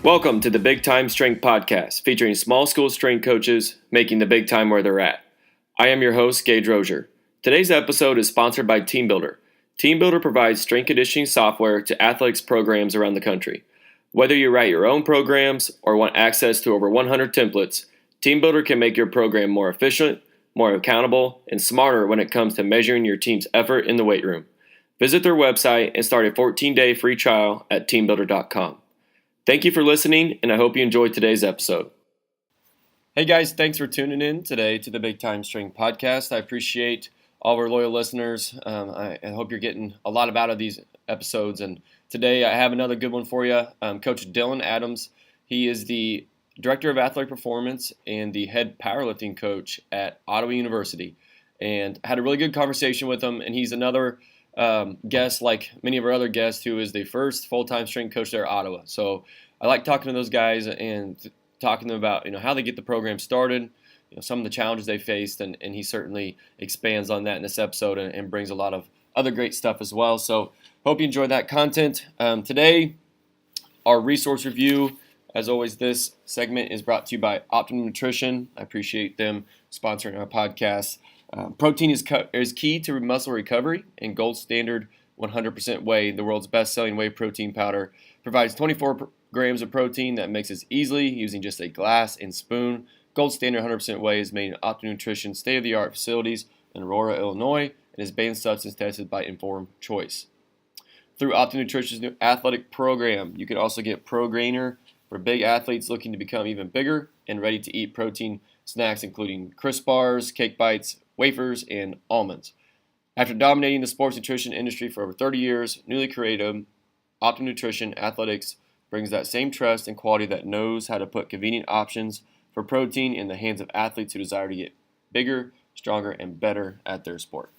Welcome to the Big Time Strength Podcast, featuring small school strength coaches making the big time where they're at. I am your host, Gage Rozier. Today's episode is sponsored by TeamBuildr. TeamBuildr provides strength conditioning software to athletics programs around the country. Whether you write your own programs or want access to over 100 templates, TeamBuildr can make your program more efficient, more accountable, and smarter when it comes to measuring your team's effort in the weight room. Visit their website and start a 14-day free trial at teambuildr.com. Thank you for listening, and I hope you enjoyed today's episode. Hey guys, thanks for tuning in today to the Big Time Strength Podcast. I appreciate all of our loyal listeners. I hope you're getting a lot out of these episodes. And today I have another good one for you. Coach Dillon Adams. He is the Director of Athletic Performance and the head powerlifting coach at Ottawa University. And I had a really good conversation with him, and he's another guest, like many of our other guests, who is the first full-time strength coach there at Ottawa. So I like talking to those guys and talking to them about how they get the program started, some of the challenges they faced, and he certainly expands on that in this episode and brings a lot of other great stuff as well. So hope you enjoyed that content. Today, our resource review, as always, this segment is brought to you by Optimum Nutrition. I appreciate them sponsoring our podcast. Protein is key to muscle recovery, and Gold Standard 100% Whey, the world's best-selling whey protein powder, provides 24 grams of protein that mixes easily using just a glass and spoon. Gold Standard 100% Whey is made in Optimum Nutrition state-of-the-art facilities in Aurora, Illinois, and is banned substance tested by Informed Choice. Through Optimum Nutrition's new athletic program, you can also get Pro Gainer for big athletes looking to become even bigger and ready to eat protein snacks, including crisp bars, cake bites, wafers, and almonds. After dominating the sports nutrition industry for over 30 years, newly created Optimum Nutrition Athletics brings that same trust and quality that knows how to put convenient options for protein in the hands of athletes who desire to get bigger, stronger, and better at their sport.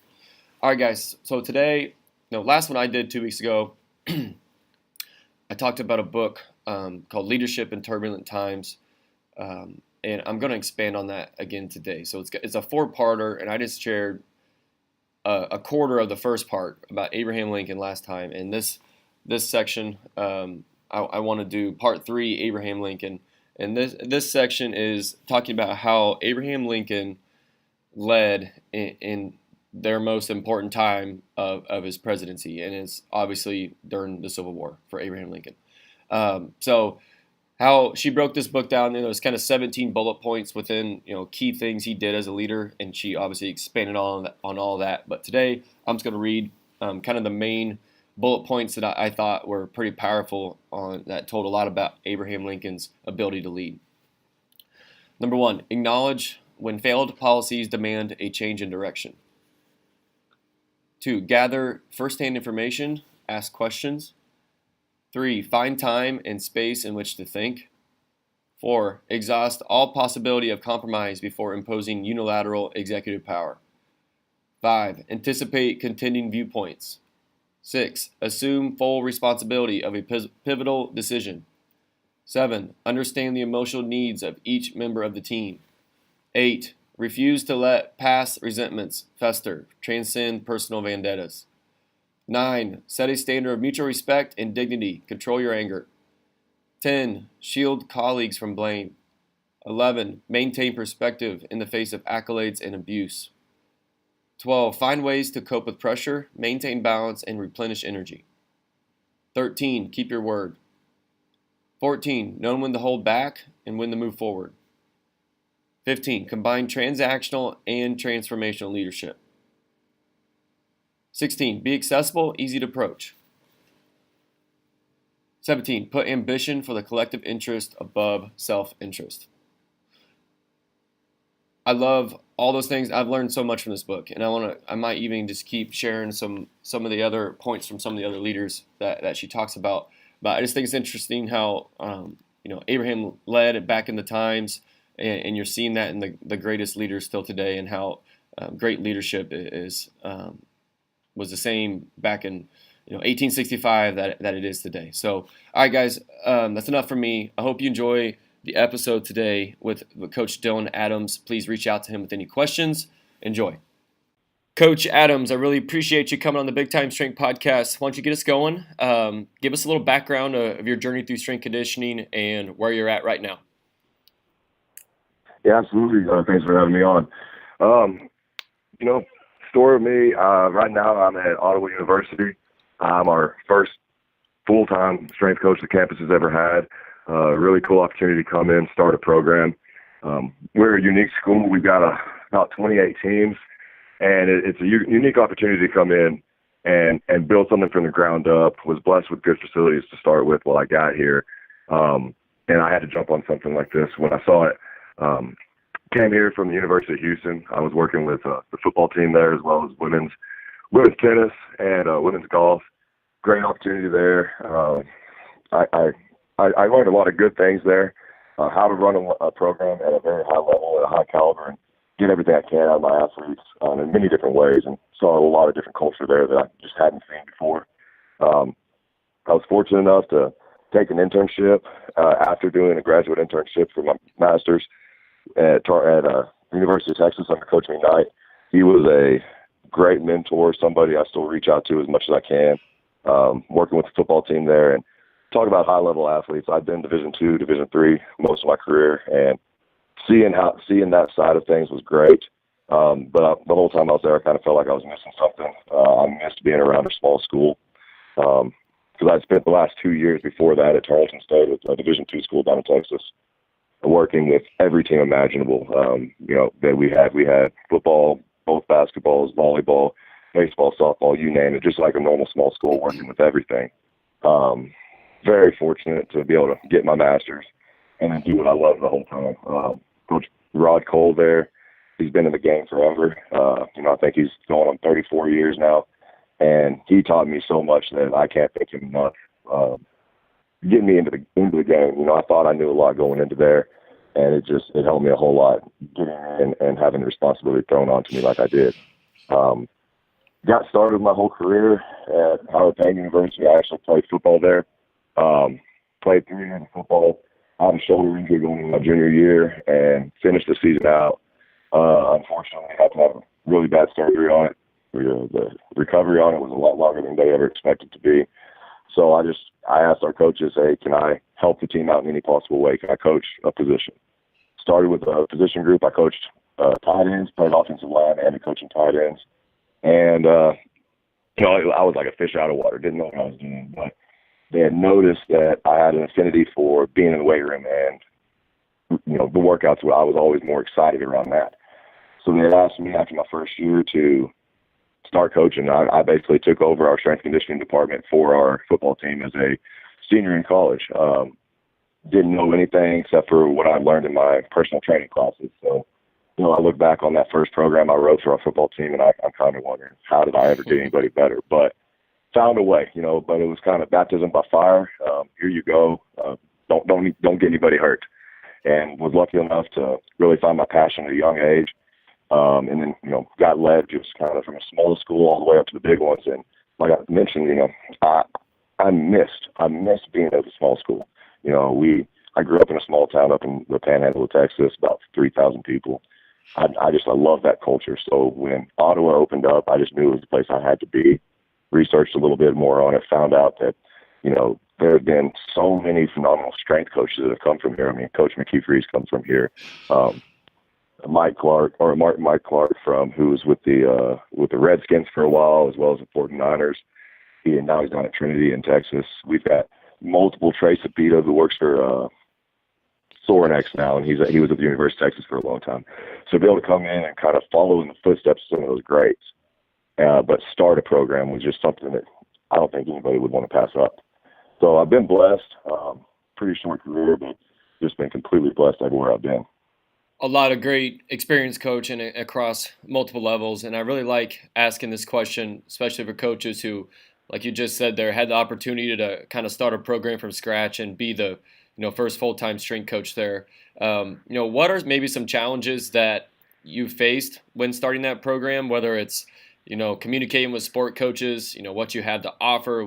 All right, guys. So today, last one I did 2 weeks ago, I talked about a book called Leadership in Turbulent Times. And I'm going to expand on that again today. So it's a 4-parter, and I just shared a quarter of the first part about Abraham Lincoln last time. And this section, I want to do part 3, Abraham Lincoln. And this section is talking about how Abraham Lincoln led in their most important time of his presidency, and it's obviously during the Civil War for Abraham Lincoln. So how she broke this book down, there's kind of 17 bullet points within, key things he did as a leader, and she obviously expanded on all that. But today, I'm just going to read kind of the main bullet points that I thought were pretty powerful that told a lot about Abraham Lincoln's ability to lead. Number 1, acknowledge when failed policies demand a change in direction. 2, gather firsthand information, ask questions. 3, find time and space in which to think. 4, exhaust all possibility of compromise before imposing unilateral executive power. 5, anticipate contending viewpoints. 6, assume full responsibility of a pivotal decision. 7, understand the emotional needs of each member of the team. 8, refuse to let past resentments fester, transcend personal vendettas. 9, set a standard of mutual respect and dignity. Control your anger. 10, shield colleagues from blame. 11, maintain perspective in the face of accolades and abuse. 12, find ways to cope with pressure, maintain balance, and replenish energy. 13, keep your word. 14, know when to hold back and when to move forward. 15, combine transactional and transformational leadership. 16, be accessible, easy to approach. 17, put ambition for the collective interest above self-interest. I love all those things. I've learned so much from this book, and I might even just keep sharing some of the other points from some of the other leaders that she talks about. But I just think it's interesting how Abraham led back in the times, and you're seeing that in the greatest leaders still today, and how great leadership was the same back in 1865 that it is today. So, all right, guys, that's enough for me. I hope you enjoy the episode today with Coach Dillon Adams. Please reach out to him with any questions. Enjoy. Coach Adams, I really appreciate you coming on the Big Time Strength Podcast. Why don't you get us going? Give us a little background of your journey through strength conditioning and where you're at right now. Yeah, absolutely. Thanks for having me on. Story of me, right now I'm at Ottawa University. I'm our first full-time strength coach the campus has ever had. Really cool opportunity to come in, start a program. We're a unique school. We've got about 28 teams, and it's a unique opportunity to come in and build something from the ground up. Was blessed with good facilities to start with while I got here. And I had to jump on something like this when I saw it. Came here from the University of Houston. I was working with the football team there as well as women's tennis and women's golf. Great opportunity there. I learned a lot of good things there, how to run a program at a very high level, at a high caliber, and get everything I can out of my athletes in many different ways, and saw a lot of different culture there that I just hadn't seen before. I was fortunate enough to take an internship after doing a graduate internship for my master's at University of Texas under Coach McKnight. He was a great mentor, somebody I still reach out to as much as I can, working with the football team there. And talk about high-level athletes. I've been Division II, Division III most of my career, and seeing that side of things was great. But the whole time I was there, I kind of felt like I was missing something. I missed being around a small school because I spent the last 2 years before that at Tarleton State, a Division II school down in Texas, working with every team imaginable. That we had football, both basketballs, volleyball, baseball, softball, you name it, just like a normal small school, working with everything. Very fortunate to be able to get my master's and then do what I love the whole time. Coach Rod Cole there, he's been in the game forever. I think he's going on 34 years now, and he taught me so much that I can't thank him enough. Getting me into the game. I thought I knew a lot going into there, and it helped me a whole lot getting in and having the responsibility thrown onto me like I did. Got started my whole career at Howard Payne University. I actually played football there. Played 3 years of football. I had a shoulder injury going into my junior year and finished the season out. Unfortunately, I had to have a really bad surgery on it. The recovery on it was a lot longer than they ever expected to be. So I asked our coaches, hey, can I help the team out in any possible way? Can I coach a position? Started with a position group. I coached tight ends, played offensive line, and coaching tight ends. And, I was like a fish out of water, didn't know what I was doing. But they had noticed that I had an affinity for being in the weight room and, the workouts. I was always more excited around that. So they had asked me after my first year to start coaching. I basically took over our strength conditioning department for our football team as a senior in college. Didn't know anything except for what I learned in my personal training classes. So, I look back on that first program I wrote for our football team, and I'm kind of wondering, how did I ever get anybody better? But found a way, but it was kind of baptism by fire. Here you go. Don't get anybody hurt. And was lucky enough to really find my passion at a young age. And then, got led just kind of from a small school all the way up to the big ones. And like I mentioned, I missed being at a small school. I grew up in a small town up in the Panhandle of Texas, about 3,000 people. I love that culture. So when Ottawa opened up, I just knew it was the place I had to be. Researched a little bit more on it, found out that, there have been so many phenomenal strength coaches that have come from here. I mean, Coach McKeefery's comes from here. Mike Clark who was with the Redskins for a while, as well as the 49ers. Now he's down at Trinity in Texas. We've got multiple Trace Apita who works for Sorinex now, and he was at the University of Texas for a long time. So to be able to come in and kind of follow in the footsteps of some of those greats, but start a program was just something that I don't think anybody would want to pass up. So I've been blessed. Pretty short career, but just been completely blessed everywhere I've been. A lot of great experience coaching across multiple levels, and I really like asking this question, especially for coaches who, like you just said there, had the opportunity to kind of start a program from scratch and be the first full-time strength coach there. What are maybe some challenges that you faced when starting that program, whether it's communicating with sport coaches, what you had to offer,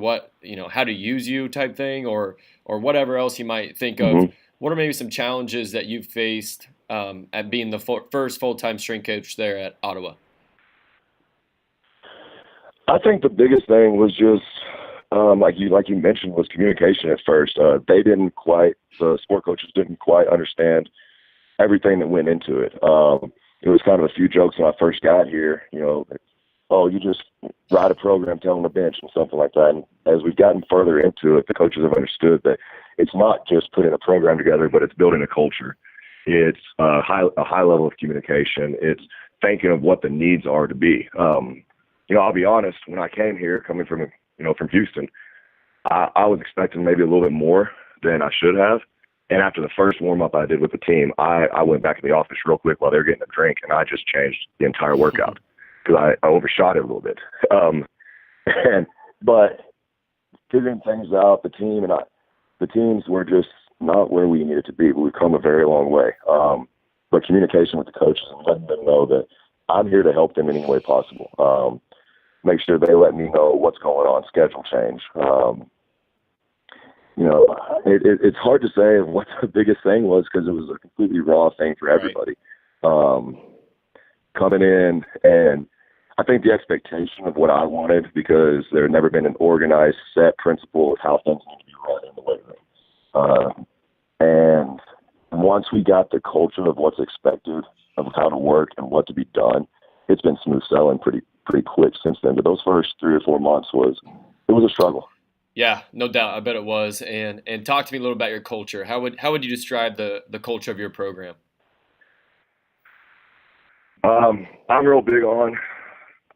how to use you type thing, or whatever else you might think of. Mm-hmm. What are maybe some challenges that you've faced at being the first full-time strength coach there at Ottawa? I think the biggest thing was just like you mentioned, was communication at first. The sport coaches didn't quite understand everything that went into it. It was kind of a few jokes when I first got here, oh, you just write a program, tell them to bench and something like that. And as we've gotten further into it, the coaches have understood that it's not just putting a program together, but it's building a culture. It's a high level of communication. It's thinking of what the needs are to be. I'll be honest, when I came here, coming from Houston, I was expecting maybe a little bit more than I should have. And after the first warm-up I did with the team, I went back to the office real quick while they were getting a drink, and I just changed the entire workout because I overshot it a little bit. But figuring things out, the teams were just not where we needed to be, but we've come a very long way. But communication with the coaches and letting them know that I'm here to help them in any way possible. Make sure they let me know what's going on, schedule change. It's hard to say what the biggest thing was because it was a completely raw thing for everybody. Coming in, and I think the expectation of what I wanted, because there had never been an organized set principle of how things need to be run in the weight room. And once we got the culture of what's expected, of how to work and what to be done, it's been smooth sailing pretty quick since then. But those first 3 or 4 months was a struggle. Yeah, no doubt. I bet it was. And talk to me a little about your culture. How would you describe the culture of your program? I'm real big on,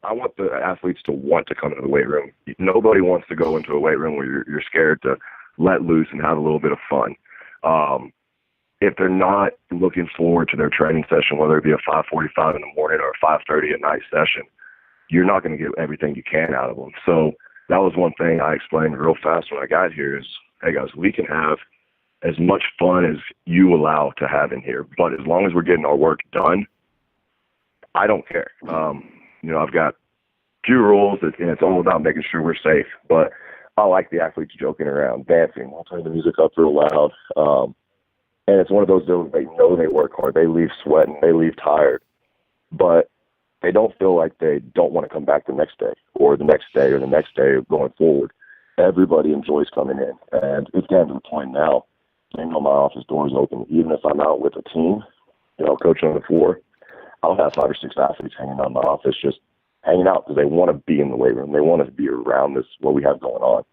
I want the athletes to want to come into the weight room. Nobody wants to go into a weight room where you're scared to let loose and have a little bit of fun. If they're not looking forward to their training session, whether it be a 5:45 in the morning or a 5:30 at night session, you're not going to get everything you can out of them. So that was one thing I explained real fast when I got here is, hey guys, we can have as much fun as you allow to have in here, but as long as we're getting our work done, I don't care. I've got few rules, and it's all about making sure we're safe, but I like the athletes joking around, dancing. I'll turn the music up real loud. And it's one of those deals, they know they work hard. They leave sweating, they leave tired, but they don't feel like they don't want to come back the next day or the next day or the next day going forward. Everybody enjoys coming in. And it's getting to the point now, my office doors open. Even if I'm out with a team, coaching on the floor, I'll have 5 or 6 athletes hanging out in my office, just hanging out because they want to be in the weight room. They want to be around what we have going on.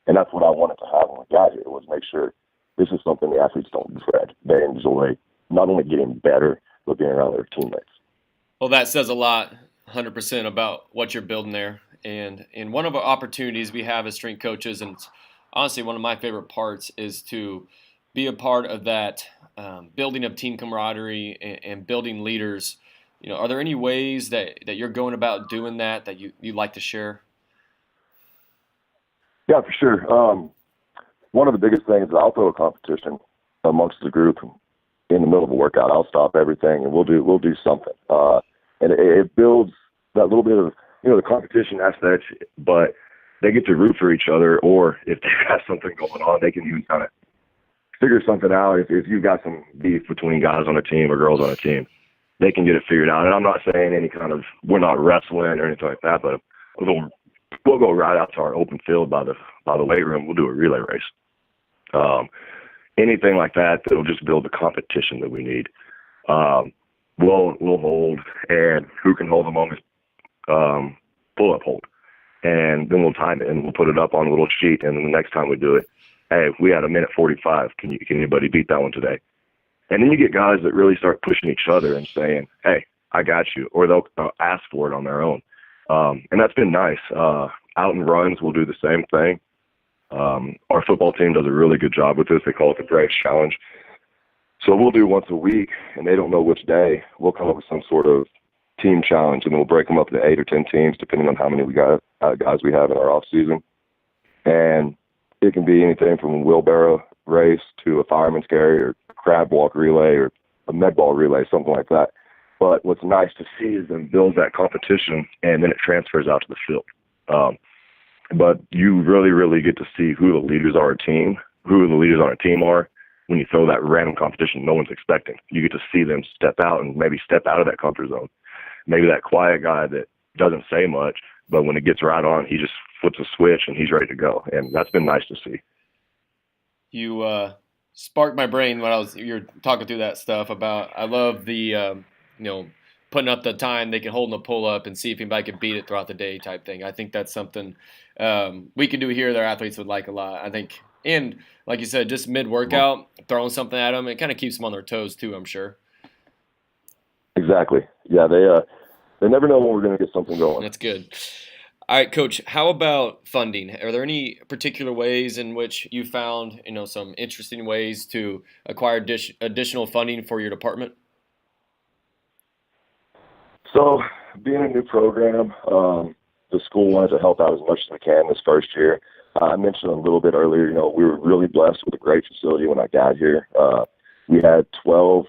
And that's what I wanted to have when we got here, was make sure this is something the athletes don't dread. They enjoy not only getting better, but being around their teammates. Well, that says a lot, 100% about what you're building there. And one of our opportunities we have as strength coaches, and it's honestly one of my favorite parts, is to be a part of that building of team camaraderie and building leaders. Are there any ways that you're going about doing that you'd like to share? Yeah, for sure. One of the biggest things is I'll throw a competition amongst the group in the middle of a workout. I'll stop everything and we'll do something. And it builds that little bit of, the competition aspect, but they get to root for each other, or if they have something going on, they can even kind of figure something out. If you've got some beef between guys on a team or girls on a team, they can get it figured out. And I'm not saying any kind of, we're not wrestling or anything like that, but we'll go right out to our open field by the weight room. We'll do a relay race. Anything like that that'll just build the competition that we need. We'll hold, and who can hold the longest pull-up hold. And then we'll time it, and we'll put it up on a little sheet, and then the next time we do it, hey, we had a minute 45. Can anybody beat that one today? And then you get guys that really start pushing each other and saying, hey, I got you, or they'll ask for it on their own. And that's been nice. Out and runs, we'll do the same thing. Our football team does a really good job with this. They call it the Braves Challenge. So we'll do once a week, and they don't know which day. We'll come up with some sort of team challenge, and we'll break them up into 8 or 10 teams, depending on how many guys we have in our off season. And it can be anything from a wheelbarrow race to a fireman's carry or crab walk relay or a med ball relay, something like that. But what's nice to see is them build that competition, and then it transfers out to the field. But you really, really get to see who the leaders are on a team are when you throw that random competition no one's expecting. You get to see them step out and maybe step out of that comfort zone. Maybe that quiet guy that doesn't say much but when it gets right on, he just flips a switch and he's ready to go. And that's been nice to see. You sparked my brain when you're talking through that stuff about, I love the, putting up the time they can hold in the pull up and see if anybody can beat it throughout the day type thing. I think that's something we can do here. Their athletes would like a lot, I think. And like you said, just mid workout, throwing something at them, it kind of keeps them on their toes too, I'm sure. Exactly. Yeah. They never know when we're going to get something going. That's good. All right, Coach, how about funding? Are there any particular ways in which you found, some interesting ways to acquire additional funding for your department? So, being a new program, the school wanted to help out as much as we can this first year. I mentioned a little bit earlier, we were really blessed with a great facility when I got here. We had 12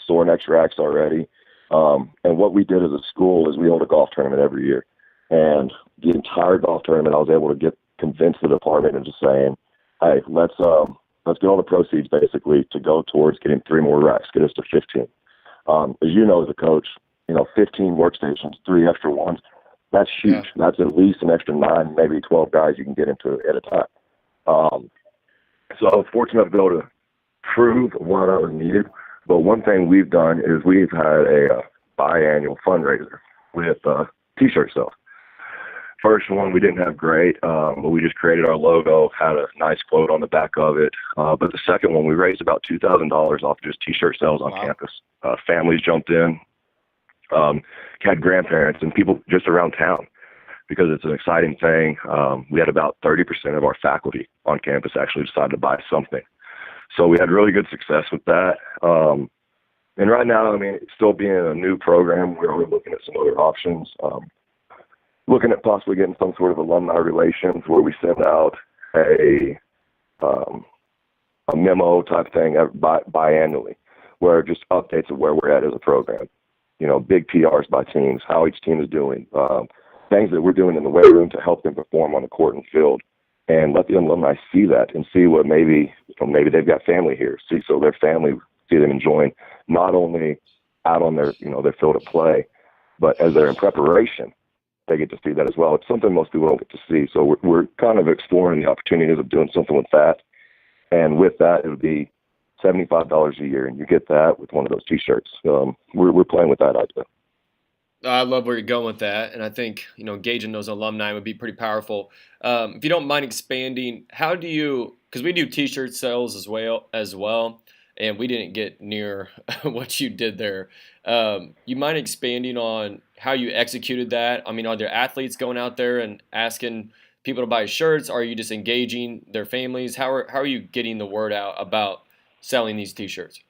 Sorinex racks already. And what we did as a school is we hold a golf tournament every year. And the entire golf tournament, I was able to convince the department into saying, hey, let's get all the proceeds basically to go towards getting 3 more racks, get us to 15. As you know, as a coach, 15 workstations, 3 extra ones, that's huge. Yeah. That's at least an extra 9, maybe 12 guys you can get into at a time. So I was fortunate to be able to prove why that was needed. But one thing we've done is we've had a biannual fundraiser with T-shirt sales. First one we didn't have great, but we just created our logo, had a nice quote on the back of it. But the second one, we raised about $2,000 off just T-shirt sales on campus. Families jumped in, had grandparents and people just around town because it's an exciting thing. We had about 30% of our faculty on campus actually decide to buy something. So we had really good success with that. And right now, still being a new program, we're looking at some other options. Looking at possibly getting some sort of alumni relations where we send out a memo type thing biannually, where it just updates of where we're at as a program. Big PRs by teams, how each team is doing, things that we're doing in the weight room to help them perform on the court and field, and let the alumni see that and see what maybe they've got family here, so their family see them enjoying not only out on their their field of play, but as they're in preparation. They get to see that as well. It's something most people don't get to see. So we're kind of exploring the opportunities of doing something with that. And with that, it would be $75 a year, and you get that with one of those T-shirts. We're playing with that idea. I love where you're going with that, and I think engaging those alumni would be pretty powerful. If you don't mind expanding, how do you? Because we do T-shirt sales as well, and we didn't get near what you did there. You mind expanding on how you executed that? Are there athletes going out there and asking people to buy shirts? Are you just engaging their families? How are you getting the word out about selling these T-shirts?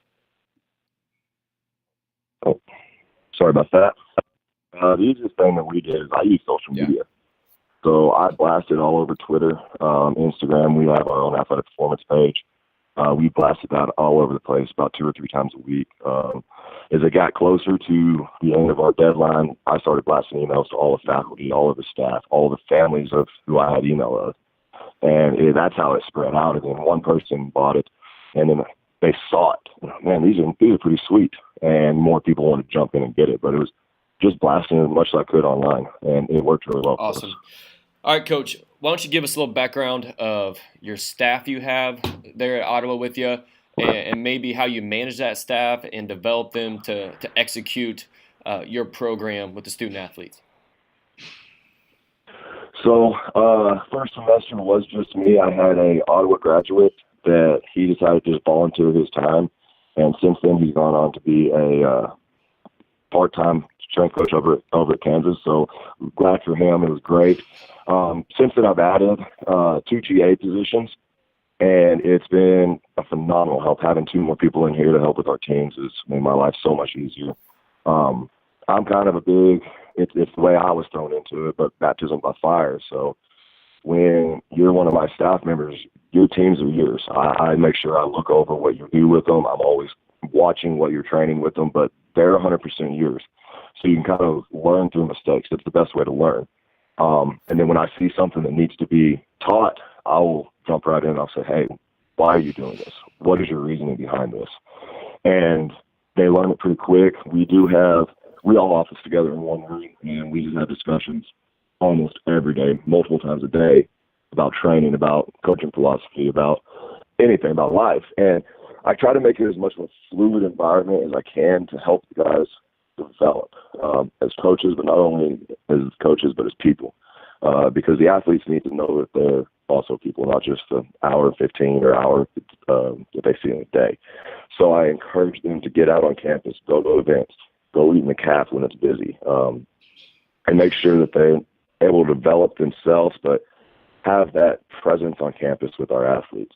Oh, sorry about that. The easiest thing that we did is I use social media. So I blasted all over Twitter, Instagram. We have our own athletic performance page. We blasted that all over the place about 2 or 3 times a week. As it got closer to the end of our deadline, I started blasting emails to all the faculty, all of the staff, all the families of who I had email of. And that's how it spread out. And then one person bought it, and then they saw it. Man, these are pretty sweet. And more people wanted to jump in and get it. But it was just blasting as much as I could online, and it worked really well. Awesome. All right, Coach, why don't you give us a little background of your staff you have there at Ottawa with you, and maybe how you manage that staff and develop them to execute your program with the student athletes. So first semester was just me. I had a Ottawa graduate that he decided to just volunteer his time, and since then he's gone on to be a part-time strength coach over at Kansas. So glad for him. It was great. Since then I've added 2 GA positions, and it's been a phenomenal help. Having 2 more people in here to help with our teams has made my life so much easier. I'm kind of it's the way I was thrown into it, but baptism by fire. So when you're one of my staff members, your teams are yours. I make sure I look over what you do with them. I'm always watching what you're training with them, but they're 100% yours. So you can kind of learn through mistakes. It's the best way to learn. And then when I see something that needs to be taught, I will jump right in and I'll say, hey, why are you doing this? What is your reasoning behind this? And they learn it pretty quick. We all office together in one room, and we just have discussions. almost every day, multiple times a day, about training, about coaching philosophy, about anything, about life. And I try to make it as much of a fluid environment as I can to help the guys develop as coaches, but not only as coaches, but as people. Because the athletes need to know that they're also people, not just an hour 15 or hour that they see in a day. So I encourage them to get out on campus, go to events, go eat in the caf when it's busy, and make sure that they're able to develop themselves, but have that presence on campus with our athletes.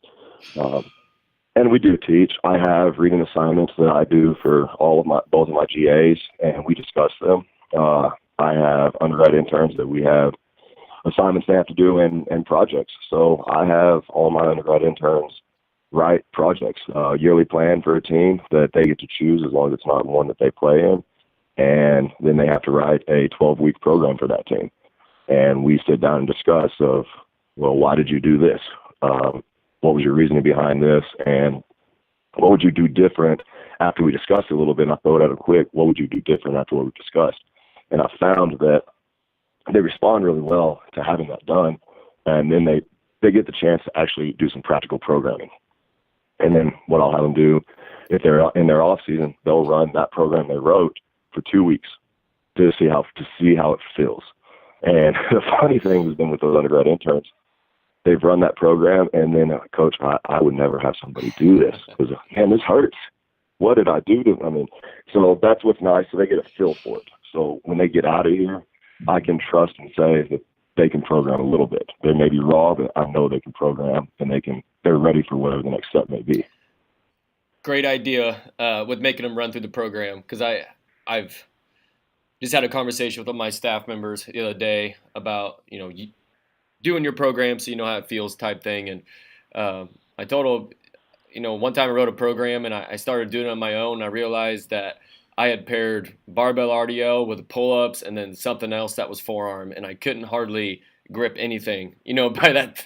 And we do teach. I have reading assignments that I do for both of my GAs, and we discuss them. I have undergrad interns that we have assignments they have to do and projects. So I have all my undergrad interns write projects, yearly plan for a team that they get to choose as long as it's not one that they play in. And then they have to write a 12-week program for that team. And we sit down and discuss of, well, why did you do this? What was your reasoning behind this? And what would you do different after we discussed it a little bit? And I throw it out quick, what would you do different after what we discussed? And I found that they respond really well to having that done. And then they get the chance to actually do some practical programming. And then what I'll have them do, if they're in their off season, they'll run that program they wrote for 2 weeks to see how it feels. And the funny thing has been with those undergrad interns, they've run that program, and then, Coach, I would never have somebody do this because, man, this hurts. What did I do to them? I mean, so that's what's nice. So they get a feel for it. So when they get out of here, I can trust and say that they can program a little bit. They may be raw, but I know they can program, and they're ready for whatever the next step may be. Great idea with making them run through the program, because I've just had a conversation with my staff members the other day about, doing your program so you know how it feels type thing. And I told them, one time I wrote a program and I started doing it on my own. I realized that I had paired barbell RDL with pull-ups and then something else that was forearm, and I couldn't hardly grip anything. By that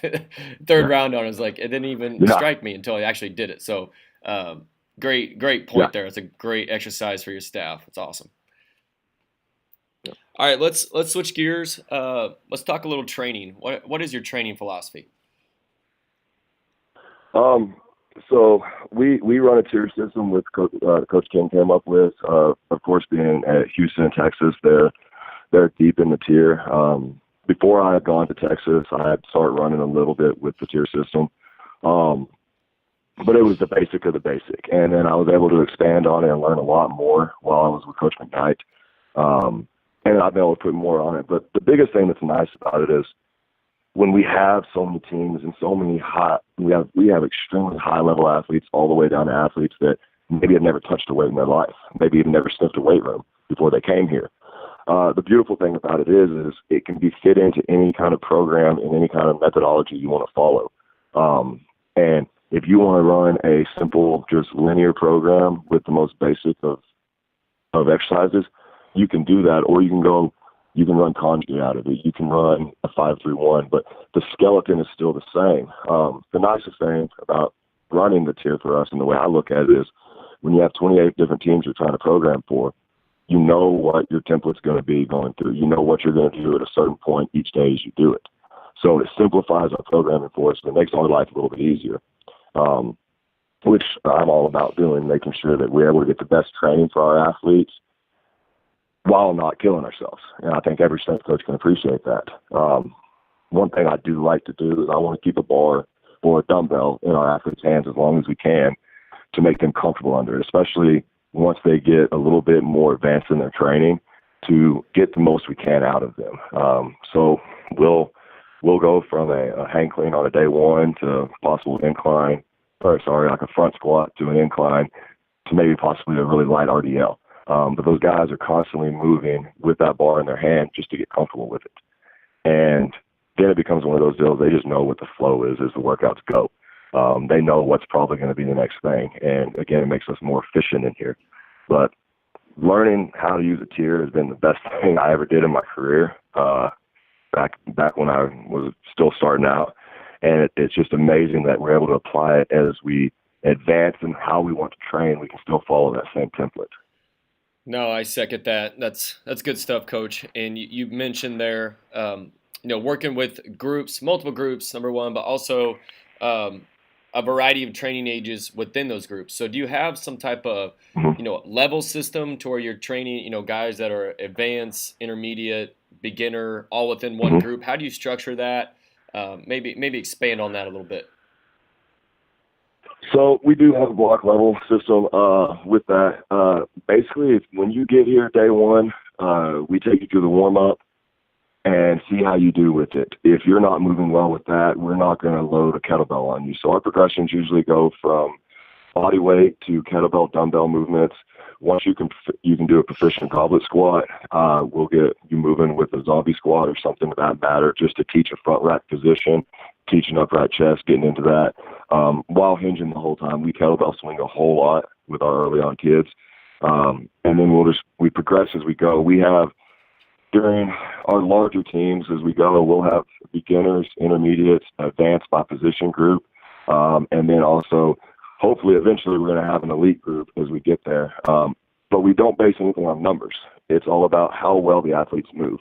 third round on, it was like it didn't even strike me until I actually did it. So great point there. It's a great exercise for your staff. It's awesome. All right, let's switch gears. Let's talk a little training. What is your training philosophy? So we run a tier system with Coach King came up with. Of course, being at Houston, Texas, they're deep in the tier. Before I had gone to Texas, I had started running a little bit with the tier system, but it was the basic of the basic. And then I was able to expand on it and learn a lot more while I was with Coach McKnight. And I've been able to put more on it. But the biggest thing that's nice about it is when we have so many teams and so many we have extremely high level athletes all the way down to athletes that maybe have never touched a weight in their life, maybe even never sniffed a weight room before they came here. The beautiful thing about it is it can be fit into any kind of program and any kind of methodology you want to follow. And if you want to run a simple, just linear program with the most basic of exercises, you can do that, or you can run conjugate out of it. You can run a 5-3-1, but the skeleton is still the same. The nicest thing about running the tier for us, and the way I look at it, is when you have 28 different teams you're trying to program for, you know what your template's going to be going through. You know what you're going to do at a certain point each day as you do it. So it simplifies our programming for us, and it makes our life a little bit easier, which I'm all about doing, making sure that we're able to get the best training for our athletes while not killing ourselves. And I think every strength coach can appreciate that. One thing I do like to do is I want to keep a bar or a dumbbell in our athletes' hands as long as we can to make them comfortable under it, especially once they get a little bit more advanced in their training, to get the most we can out of them. So we'll go from a hang clean on a day one to possible incline, like a front squat to an incline to maybe possibly a really light RDL. But those guys are constantly moving with that bar in their hand just to get comfortable with it. And then it becomes one of those deals, they just know what the flow is as the workouts go. They know what's probably going to be the next thing. And again, it makes us more efficient in here. But learning how to use a tier has been the best thing I ever did in my career, back when I was still starting out. And it's just amazing that we're able to apply it as we advance in how we want to train. We can still follow that same template. No, I second that. That's good stuff, Coach. And you mentioned there, working with groups, multiple groups, number one, but also um, a variety of training ages within those groups. So, do you have some type of, Mhm. level system to where you're training, guys that are advanced, intermediate, beginner, all within one Mhm. group? How do you structure that? Maybe expand on that a little bit. So we do have a block level system with that. Basically, when you get here day one, we take you through the warm up and see how you do with it. If you're not moving well with that, we're not going to load a kettlebell on you. So our progressions usually go from body weight to kettlebell dumbbell movements. Once you can do a proficient goblet squat, we'll get you moving with a zombie squat or something of that matter, just to teach a front rack position, teach an upright chest, getting into that. While hinging the whole time, we kettlebell swing a whole lot with our early on kids. And then we progress as we go. We have, during our larger teams as we go, we'll have beginners, intermediates, advanced by position group, and then also hopefully eventually we're going to have an elite group as we get there. But we don't base anything on numbers. It's all about how well the athletes move.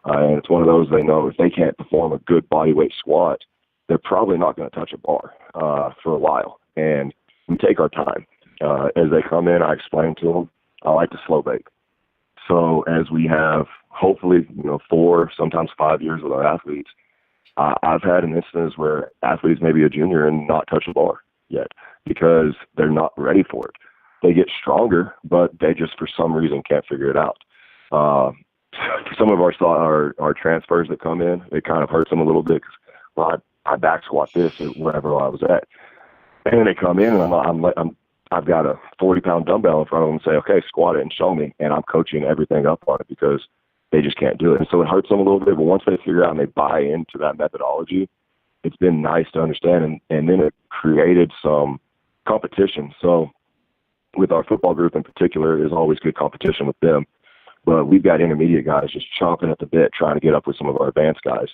And it's one of those, they know if they can't perform a good body weight squat, they're probably not going to touch a bar for a while. And we take our time. As they come in, I explain to them, I like to slow bake. So as we have hopefully 4, sometimes 5 years with our athletes, I've had an instance where athletes may be a junior and not touch a bar yet because they're not ready for it. They get stronger, but they just for some reason can't figure it out. Some of our transfers that come in, it kind of hurts them a little bit because, well, I back squat this or wherever I was at, and then they come in and I've got a 40-pound dumbbell in front of them and say, okay, squat it and show me, and I'm coaching everything up on it because they just can't do it. And so it hurts them a little bit, but once they figure out and they buy into that methodology, it's been nice to understand, and then it created some competition. So with our football group in particular, there's always good competition with them. But we've got intermediate guys just chomping at the bit trying to get up with some of our advanced guys.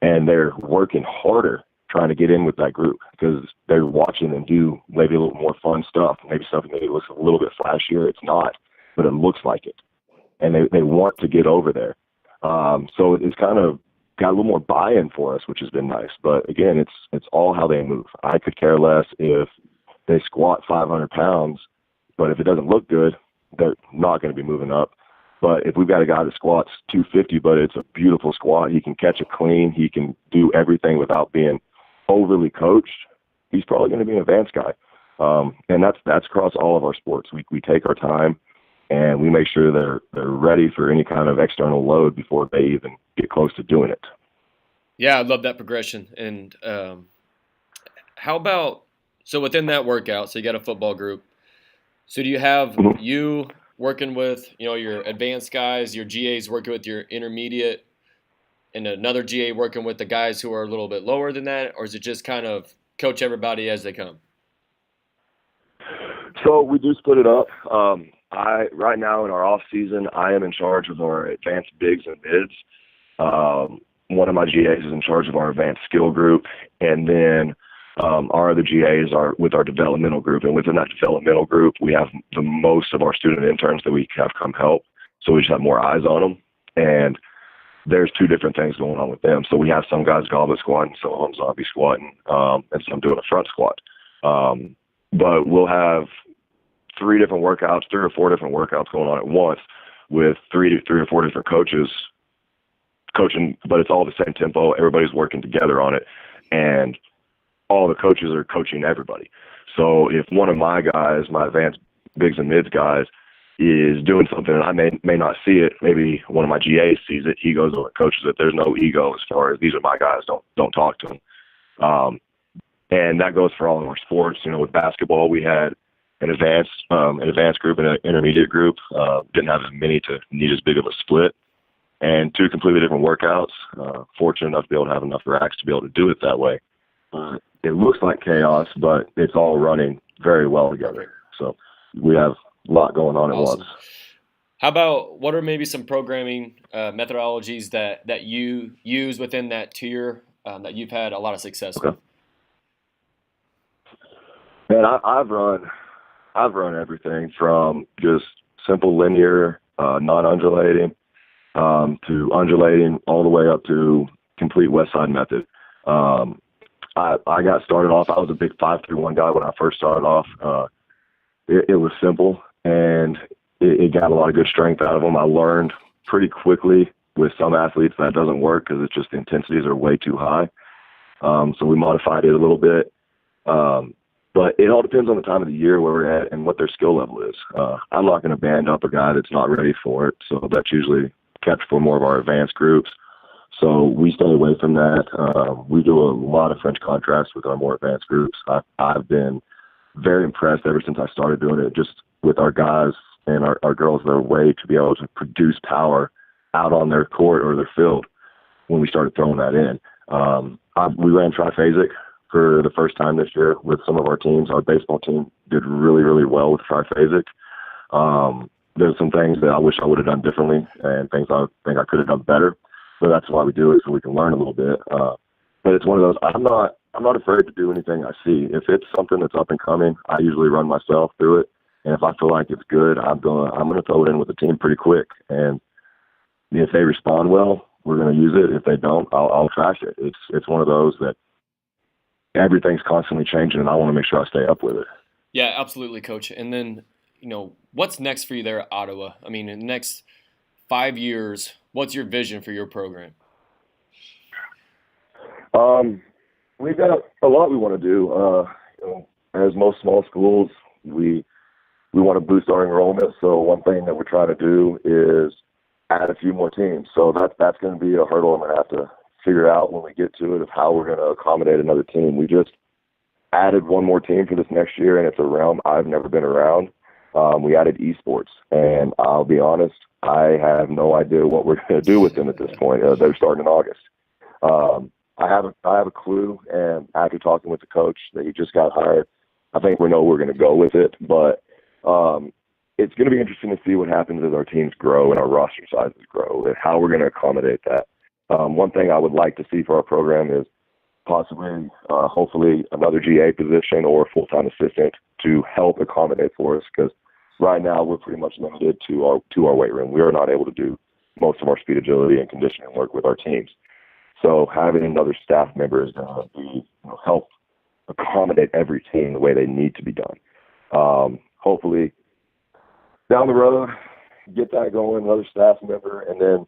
And they're working harder trying to get in with that group because they're watching them do maybe a little more fun stuff, maybe something that looks a little bit flashier. It's not, but it looks like it. And they want to get over there. So it's kind of got a little more buy-in for us, which has been nice. But again, it's all how they move. I could care less if they squat 500 pounds, but if it doesn't look good, they're not going to be moving up. But if we've got a guy that squats 250, but it's a beautiful squat, he can catch it clean, he can do everything without being overly coached, he's probably going to be an advanced guy. And that's across all of our sports. We take our time and we make sure they're ready for any kind of external load before they even get close to doing it. Yeah, I love that progression. And how about, so within that workout, so you got a football group. So do you have you working with, your advanced guys, your GAs working with your intermediate, and another GA working with the guys who are a little bit lower than that? Or is it just kind of coach everybody as they come? So we do split it up. Right now in our off season, I am in charge of our advanced bigs and mids. One of my GAs is in charge of our advanced skill group, and then our other GAs are with our developmental group. And within that developmental group, we have the most of our student interns that we have come help. So we just have more eyes on them. And there's 2 different things going on with them. So we have some guys goblet squatting, some of them zombie squatting, and some doing a front squat. But we'll have 3 different workouts, 3 or 4 different workouts going on at once with 3 or 4 different coaches coaching, but it's all the same tempo. Everybody's working together on it, and all the coaches are coaching everybody. So if one of my guys, my advanced bigs and mids guys, is doing something and I may not see it, maybe one of my GAs sees it, he goes over and coaches it. There's no ego as far as these are my guys, don't talk to them. And that goes for all of our sports. With basketball, we had an advanced group and an intermediate group. Didn't have as many to need as big of a split, and 2 completely different workouts. Fortunate enough to be able to have enough racks to be able to do it that way. It looks like chaos, but it's all running very well together. So we have a lot going on at once. How about, what are maybe some programming methodologies that you use within that tier that you've had a lot of success with? Man, I've run everything from just simple linear, non-undulating, to undulating all the way up to complete West Side method. I got started off, I was a big 5-3-1 guy when I first started off. It was simple, and it got a lot of good strength out of them. I learned pretty quickly with some athletes that doesn't work because it's just the intensities are way too high. So we modified it a little bit. But it all depends on the time of the year where we're at and what their skill level is. I'm not going to band up a guy that's not ready for it. So that's usually kept for more of our advanced groups. So we stay away from that. We do a lot of French contrast with our more advanced groups. I've been very impressed ever since I started doing it, just with our guys and our girls, their way to be able to produce power out on their court or their field when we started throwing that in. We ran triphasic for the first time this year with some of our teams. Our baseball team did really, really well with triphasic. There's some things that I wish I would have done differently and things I think I could have done better. So that's why we do it, so we can learn a little bit. But it's one of those, I'm not afraid to do anything I see. If it's something that's up and coming, I usually run myself through it. And if I feel like it's good, I'm gonna throw it in with the team pretty quick. And if they respond well, we're gonna use it. If they don't, I'll trash it. It's one of those that everything's constantly changing, and I want to make sure I stay up with it. Yeah, absolutely, Coach. And then, what's next for you there at Ottawa? I mean, in the next 5 years, what's your vision for your program? We've got a lot we want to do. As most small schools, we want to boost our enrollment. So one thing that we're trying to do is add a few more teams. So that's going to be a hurdle I'm going to have to figure out when we get to it, of how we're going to accommodate another team. We just added one more team for this next year, and it's a realm I've never been around. We added esports, and I'll be honest, I have no idea what we're going to do with them at this point. They're starting in August. I have a clue, and after talking with the coach that he just got hired, I think we know we're going to go with it. But it's going to be interesting to see what happens as our teams grow and our roster sizes grow, and how we're going to accommodate that. One thing I would like to see for our program is possibly, hopefully, another GA position or a full-time assistant to help accommodate for us, because right now we're pretty much limited to our weight room. We are not able to do most of our speed, agility, and conditioning work with our teams. So having another staff member is going to help accommodate every team the way they need to be done. Hopefully, down the road, get that going, another staff member, and then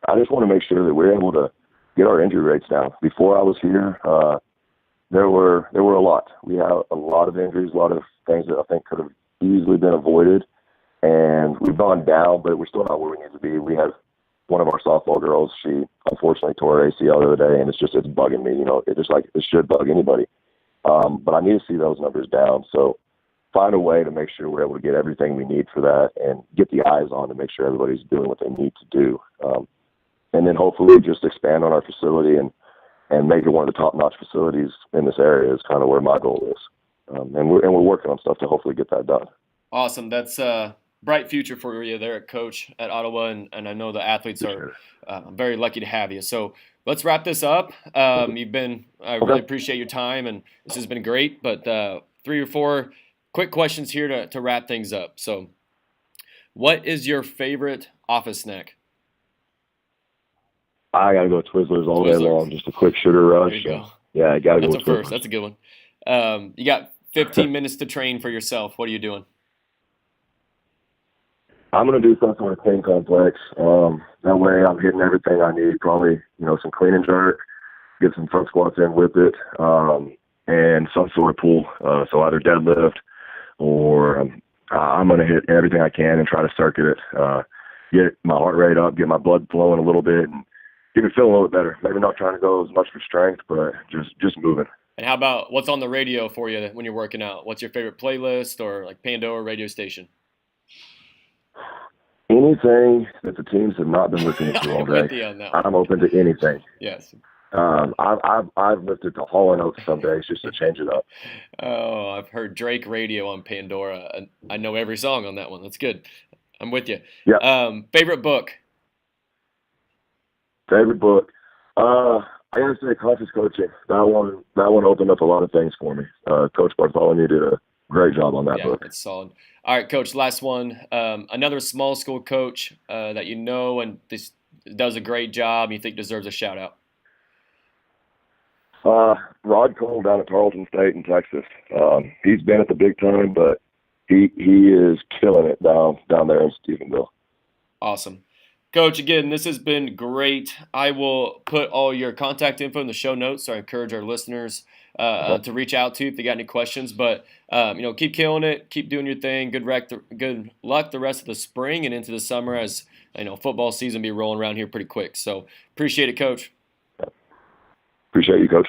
I just want to make sure that we're able to get our injury rates down. Before I was here, there were a lot. We had a lot of injuries, a lot of things that I think could have easily been avoided, and we've gone down, but we're still not where we need to be. We have one of our softball girls, she unfortunately tore her ACL the other day, and it's bugging me. It should bug anybody. But I need to see those numbers down. So find a way to make sure we're able to get everything we need for that, and get the eyes on to make sure everybody's doing what they need to do. And then hopefully just expand on our facility and make it one of the top-notch facilities in this area is kind of where my goal is. And we're working on stuff to hopefully get that done. Awesome. That's a bright future for you there at Coach at Ottawa, and I know the athletes are very lucky to have you. So let's wrap this up. I really appreciate your time, and this has been great, but 3 or 4 quick questions here to wrap things up. So what is your favorite office snack? I got to go Twizzlers all day long, just a quick sugar rush. There you go. Yeah, I got to go with Twizzlers. First. That's a good one. You got 15 minutes to train for yourself. What are you doing? I'm going to do some sort of pain complex. That way I'm hitting everything I need. Probably, some clean and jerk, get some front squats in with it, and some sort of pull. So either deadlift or I'm going to hit everything I can and try to circuit it, get my heart rate up, get my blood flowing a little bit, and get me feeling a little bit better. Maybe not trying to go as much for strength, but just moving. And how about what's on the radio for you when you're working out? What's your favorite playlist or like Pandora radio station? Anything that the teams have not been listening to all day. I'm open to anything. Yes. I've lifted to Hall & Oates some days just to change it up. Oh, I've heard Drake radio on Pandora, and I know every song on that one. That's good. I'm with you. Yeah. Favorite book? Favorite book? I gotta say Conscious Coaching. That one opened up a lot of things for me. Coach Bartholomew did great job on that Yeah, book. that's solid. All right, Coach, last one. Another small school coach that you know and this does a great job, you think deserves a shout out. Rod Cole down at Tarleton State in Texas. He's been at the big time, but he is killing it down there in Stephenville. Awesome. Coach, again, this has been great. I will put all your contact info in the show notes, so I encourage our listeners to reach out to you if they got any questions. But, keep killing it. Keep doing your thing. Good luck the rest of the spring and into the summer as, football season be rolling around here pretty quick. So appreciate it, Coach. Appreciate you, Coach.